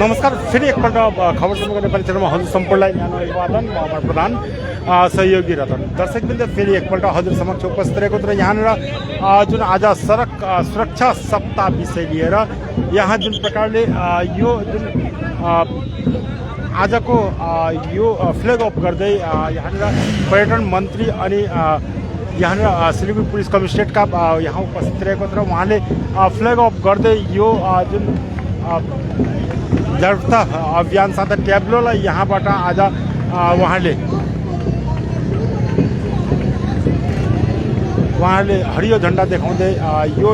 नमस्कार फेरि एकपल्ट खबर समग्र नेपाली च्यानलमा हजुर सम्पूर्णलाई न्यानो अभिवादन म अमर प्रधान सहयोगी रतन दर्शकवृन्द फेरि एकपल्ट हजुर समक्ष उपस्थित रहेको तर यहाँनिर जुन आज सडक सुरक्षा सप्ताह विषय लिएर यहाँ जुन प्रकारले यो जुन आजको यो फ्ल्याग अफ गर्दै यहाँनिर पर्यटन मन्त्री अनि यहाँनिर सिलिगुडी पुलिस कमिसनरेटका यहाँ उपस्थित रहेको तर उहाँले फ्ल्याग अफ गर्दै यो जुन जागरुकता अभियान साथ ट्याब्लोलाई यहाँबाट आज उहाँले हरियो झन्डा देखाउँदै यो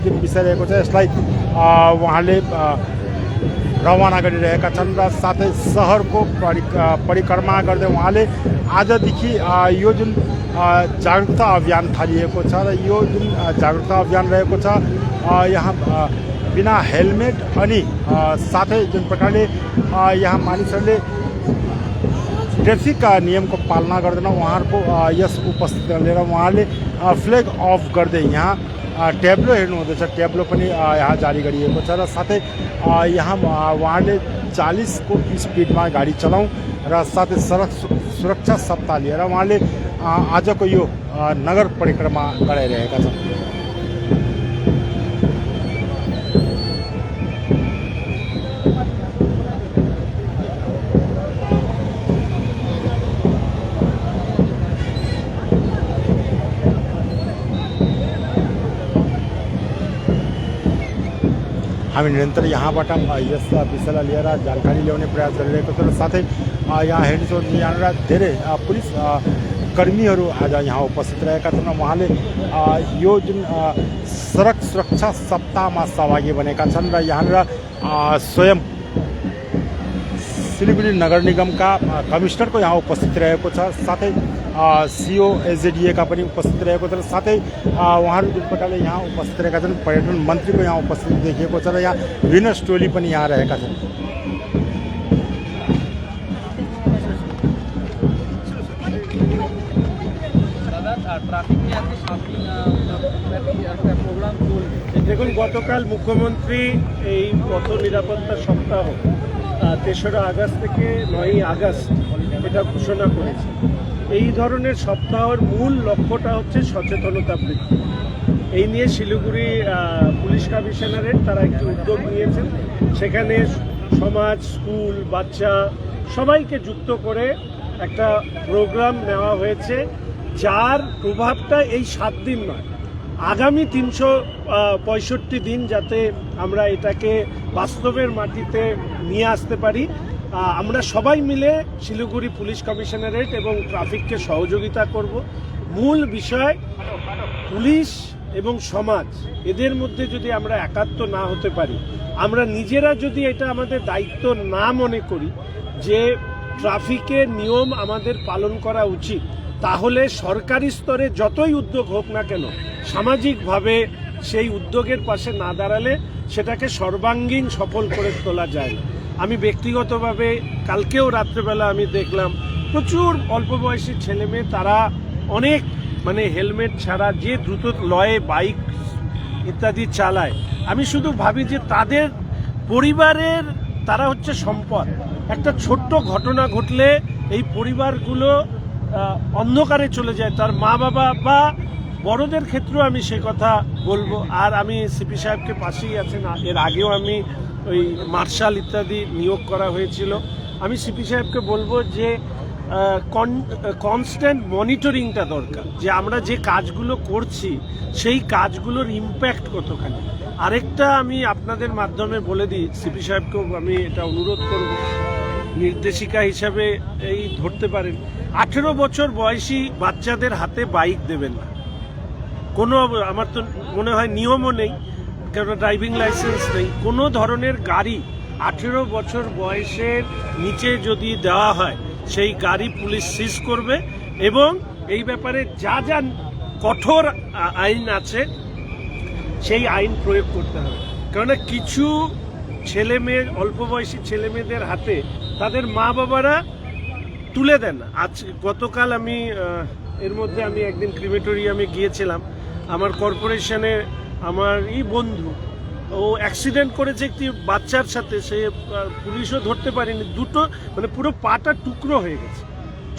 जुन विषय रहेको छ यसलाई उहाँले रवाना गरिरहेका छन् र साथै सहरको परिक्रमा गर्दै उहाँले आजदेखि यो जुन जागरुकता अभियान थालिएको छ र यो जुन जागरुकता अभियान रहेको छ यहाँ बिना हेलमेट अनि साथै जुन प्रकारले यहाँ मानिसहरूले ट्राफिक नियमको पालना गर्दैन उहाँहरूको यस उपस्थिति लिएर उहाँले फ्ल्याग अफ गर्दै यहाँ ट्याब्लो हेर्नुहुँदैछ ट्याब्लो पनि यहाँ जारी गरिएको छ र साथै यहाँ उहाँले 40 को स्पिडमा गाडी चलाउँ र साथै सडक सुरक्षा सप्ताह लिएर उहाँले आजको यो नगर परिक्रमा गराइरहेका छन्। हामी निरन्तर यहाँबाट यस विषयलाई लिएर जानकारी ल्याउने प्रयास गरिरहेको छौँ र साथै यहाँ हेर्नुहोस् यहाँनिर धेरै पुलिस कर्मीहरू आज यहाँ उपस्थित रहेका छन् र उहाँले यो जुन सडक सुरक्षा सप्ताहमा सहभागी बनेका छन् र यहाँनिर स्वयं सिलिगुडी नगर निगमका कमिसनरको यहाँ उपस्थित रहेको छ साथै सिओ एजेडिएका पनि उपस्थित रहेको छ र साथै उहाँहरू जुन प्रकारले यहाँ उपस्थित रहेका छन् पर्यटन मन्त्रीको यहाँ उपस्थित देखिएको छ र यहाँ विभिन्न टोली पनि यहाँ रहेका छन्। দেখুন গতকাল মুখ্যমন্ত্রী এই পথ নিরাপত্তা সপ্তাহ ৩রা আগস্ট থেকে ৯ই আগস্ট এটা ঘোষণা করেছে। এই ধরনের সপ্তাহের মূল লক্ষ্যটা হচ্ছে সচেতনতা বৃদ্ধি। এই নিয়ে শিলিগুড়ি পুলিশ কমিশনারেট তারা একটি উদ্যোগ নিয়েছেন, সেখানে সমাজ স্কুল বাচ্চা সবাইকে যুক্ত করে একটা প্রোগ্রাম নেওয়া হয়েছে যার প্রভাবটা এই 7 দিন নয় আগামী 365 দিন যাতে আমরা এটাকে বাস্তবের মাটিতে নিয়ে আসতে পারি। আমরা সবাই মিলে শিলিগুড়ি পুলিশ কমিশনারেট এবং ট্রাফিককে সহযোগিতা করব। মূল বিষয় পুলিশ এবং সমাজ এদের মধ্যে যদি আমরা একাত্ম না হতে পারি, আমরা নিজেরা যদি এটা আমাদের দায়িত্ব না মনে করি যে ট্রাফিকের নিয়ম আমাদের পালন করা উচিত, তাহলে সরকারি স্তরে যতই উদ্যোগ হোক না কেন সামাজিকভাবে সেই উদ্যোগের পাশে না দাঁড়ালে সেটাকে সর্বাঙ্গীন সফল করে তোলা যায় না। আমি ব্যক্তিগতভাবে কালকেও রাত্রেবেলা আমি দেখলাম প্রচুর অল্প বয়সী ছেলেমেয়ে তারা অনেক হেলমেট ছাড়া যে দ্রুত লয়ে বাইক ইত্যাদি চালায়। আমি শুধু ভাবি যে তাদের পরিবারের তারা হচ্ছে সম্পদ। একটা ছোট্ট ঘটনা ঘটলে এই পরিবারগুলো অন্ধকারে চলে যায়, তার মা বাবা বা বড়দের ক্ষেত্রেও আমি সে কথা বলবো। আর আমি সিপি সাহেবকে পাশেই আছেন, এর আগেও আমি ওই মার্শাল ইত্যাদি নিয়োগ করা হয়েছিল। আমি সিপি সাহেবকে বলবো যে কনস্ট্যান্ট মনিটরিংটা দরকার, যে আমরা যে কাজগুলো করছি সেই কাজগুলোর ইম্প্যাক্ট কতখানি। আরেকটা আমি আপনাদের মাধ্যমে বলে দিই, সিপি সাহেবকেও আমি এটা অনুরোধ করব, নির্দেশিকা হিসাবে এই ধরতে পারেন 18 বছর বয়সী বাচ্চাদের হাতে বাইক দেবেন না। কোনো আমার তো মনে হয় নিয়মও নেই, কারণ ড্রাইভিং লাইসেন্স নেই। কোনো ধরনের গাড়ি 18 বছর বয়সের নিচে যদি দেওয়া হয় সেই গাড়ি পুলিশ সিজ করবে এবং এই ব্যাপারে যা যা কঠোর আইন আছে সেই আইন প্রয়োগ করতে হবে। কেননা কিছু ছেলেমেয়ে অল্প বয়সী ছেলেমেয়েদের হাতে তাদের মা বাবারা তুলে দেন। আজ গতকাল আমি এর মধ্যে আমি একদিন ক্রিমেটোরিয়ামে গিয়েছিলাম, আমার কর্পোরেশনে আমার বন্ধু ও অ্যাক্সিডেন্ট করেছে একটি বাচ্চার সাথে, সে পুলিশও ধরতে পারেনি, দুটো মানে পুরো পাটা টুকরো হয়ে গেছে।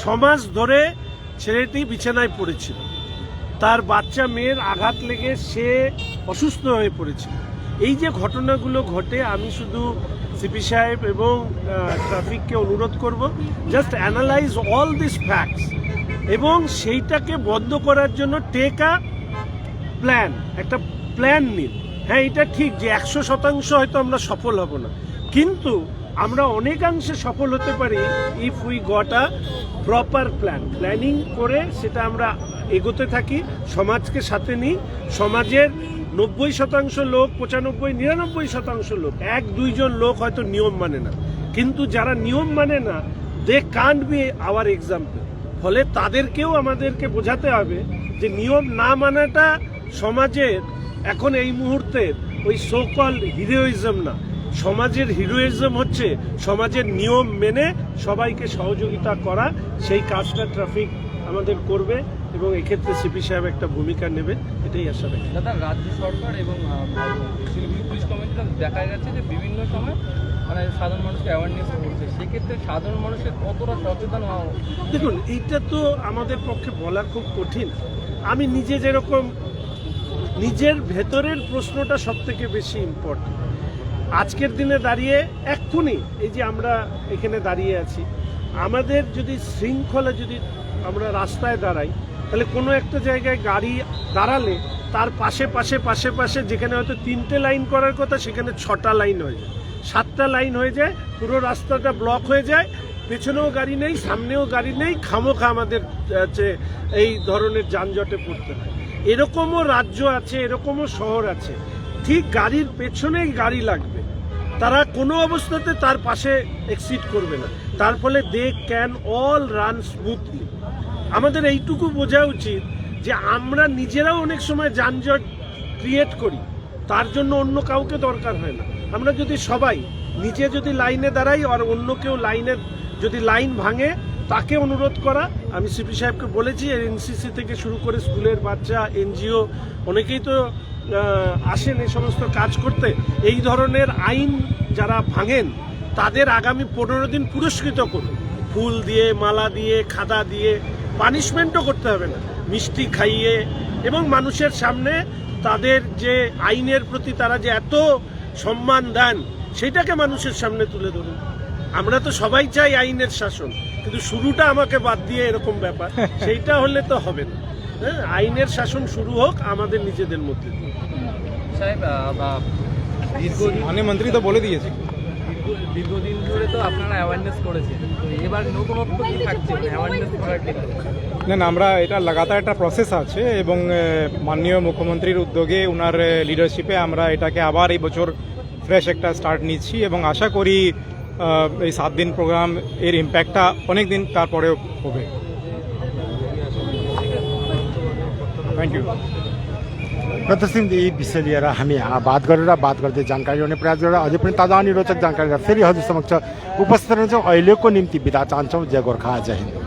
6 মাস ধরে ছেলেটি বিছানায় পড়েছিল, তার বাচ্চা মেয়ের আঘাত লেগে সে অসুস্থ হয়ে পড়েছিল। এই যে ঘটনাগুলো ঘটে, আমি শুধু সিপি সাহেব এবং ট্রাফিককে অনুরোধ করব, just analyse all this facts এবং সেইটাকে বন্ধ করার জন্য টেক আ প্ল্যান, একটা প্ল্যান নিন। হ্যাঁ, এটা ঠিক যে 100% হয়তো আমরা সফল হব না, কিন্তু আমরা অনেকাংশে সফল হতে পারি if we got a proper planning করে সেটা আমরা এগোতে থাকি, সমাজকে সাথে নিই। সমাজের 90% লোক, 95-99% লোক, 1-2 জন লোক হয়তো নিয়ম মানে না, কিন্তু যারা নিয়ম মানে না, they can't be our example. ফলে তাদেরকেও আমাদেরকে বোঝাতে হবে যে নিয়ম না মানাটা সমাজের এখন এই মুহূর্তে ওই সোকল হিরোইজম না, সমাজের হিরোইজম হচ্ছে সমাজের নিয়ম মেনে সবাইকে সহযোগিতা করা। সেই কাজটা ট্রাফিক আমাদের করবে এবং এক্ষেত্রে সিপি সাহেব একটা ভূমিকা নেবে, এটাই আশা রাখি। দাদা, রাজ্য সরকার এবং শিলিগুড়ি পুলিশ কমিটিটা দেখা যাচ্ছে যে বিভিন্ন সময় মানে সাধারণ মানুষকে অ্যাওয়ারনেস করছে, সেক্ষেত্রে সাধারণ মানুষের কতটা সচেতন হওয়া? দেখুন, এইটা তো আমাদের পক্ষে বলা খুব কঠিন। আমি নিজে যেরকম নিজের ভেতরের প্রশ্নটা সব থেকে বেশি ইম্পর্টেন্ট। আজকের দিনে দাঁড়িয়ে এক্ষুনি এই যে আমরা এখানে দাঁড়িয়ে আছি, আমাদের যদি শৃঙ্খলা, যদি আমরা রাস্তায় দাঁড়াই, তাহলে কোনো একটা জায়গায় গাড়ি দাঁড়ালে তার পাশে পাশে পাশে পাশে যেখানে হয়তো 3টে লাইন করার কথা সেখানে 6টা লাইন হয়ে যায়, 7টা লাইন হয়ে যায়, পুরো রাস্তাটা ব্লক হয়ে যায়, পেছনেও গাড়ি নেই, সামনেও গাড়ি নেই, খামোখা আমাদের এই ধরনের যানজটে পড়তে হয়। এরকমও রাজ্য আছে, এরকমও শহর আছে, ঠিক গাড়ির পেছনেই গাড়ি লাগবে, তারা কোনো অবস্থাতে তার পাশে এক্সিড করবে না, তার ফলে they can all run smoothly. আমাদের এইটুকু বোঝা উচিত যে আমরা নিজেরাও অনেক সময় যানজট ক্রিয়েট করি, তার জন্য অন্য কাউকে দরকার হয় না। আমরা যদি সবাই নিজে যদি লাইনে দাঁড়াই আর অন্য কেউ লাইনে যদি লাইন ভাঙে তাকে অনুরোধ করা। আমি সিপি সাহেবকে বলেছি, এনসিসি থেকে শুরু করে স্কুলের বাচ্চা, এনজিও অনেকেই তো আসেন এই সমস্ত কাজ করতে। এই ধরনের আইন যারা ভাঙেন তাদের আগামী 15 দিন পুরস্কৃত করুন, ফুল দিয়ে, মালা দিয়ে, খাদা দিয়ে। পানিশমেন্টও করতে হবে না, মিষ্টি খাইয়ে এবং মানুষের সামনে তাদের যে আইনের প্রতি তারা যে এত সম্মান দেন সেটাকে মানুষের সামনে তুলে ধরুন। আমরা তো সবাই চাই আইনের শাসন, কিন্তু শুরুটা আমাকে বাদ দিয়ে এরকম ব্যাপার, সেইটা হলে তো হবে না। হ্যাঁ, আইনের শাসন শুরু হোক আমাদের নিজেদের মধ্যে। সাহেব, মাননীয় মন্ত্রী তো বলে দিয়েছে, দীর্ঘদিন ধরে তো আপনারা অ্যাওয়ারনেস করেছেন, তো এবার নতুনত্ব কি থাকছে অ্যাওয়ারনেস করার ক্ষেত্রে? না, আমরা এটা লাগাতার একটা প্রসেস আছে এবং মাননীয় মুখ্যমন্ত্রীর উদ্যোগে, ওনার লিডারশিপে আমরা এটাকে আবার এই বছর ফ্রেশ একটা স্টার্ট নিচ্ছি এবং আশা করি এই 7 দিন প্রোগ্রাম এর ইম্প্যাক্টটা অনেক দিন তারপরেও হবে। Thank you. प्रदर्शन यी विषय लिएर हामी बात गर्दै जानकारी ल्याउने प्रयास गरेर अझै पनि ताजा अनि रोचक जानकारी फेरि हजुर समक्ष उपस्थित रहन्छौँ। अहिलेको निम्ति बिदा चाहन्छौँ। जय गोर्खा, जय हिन्द।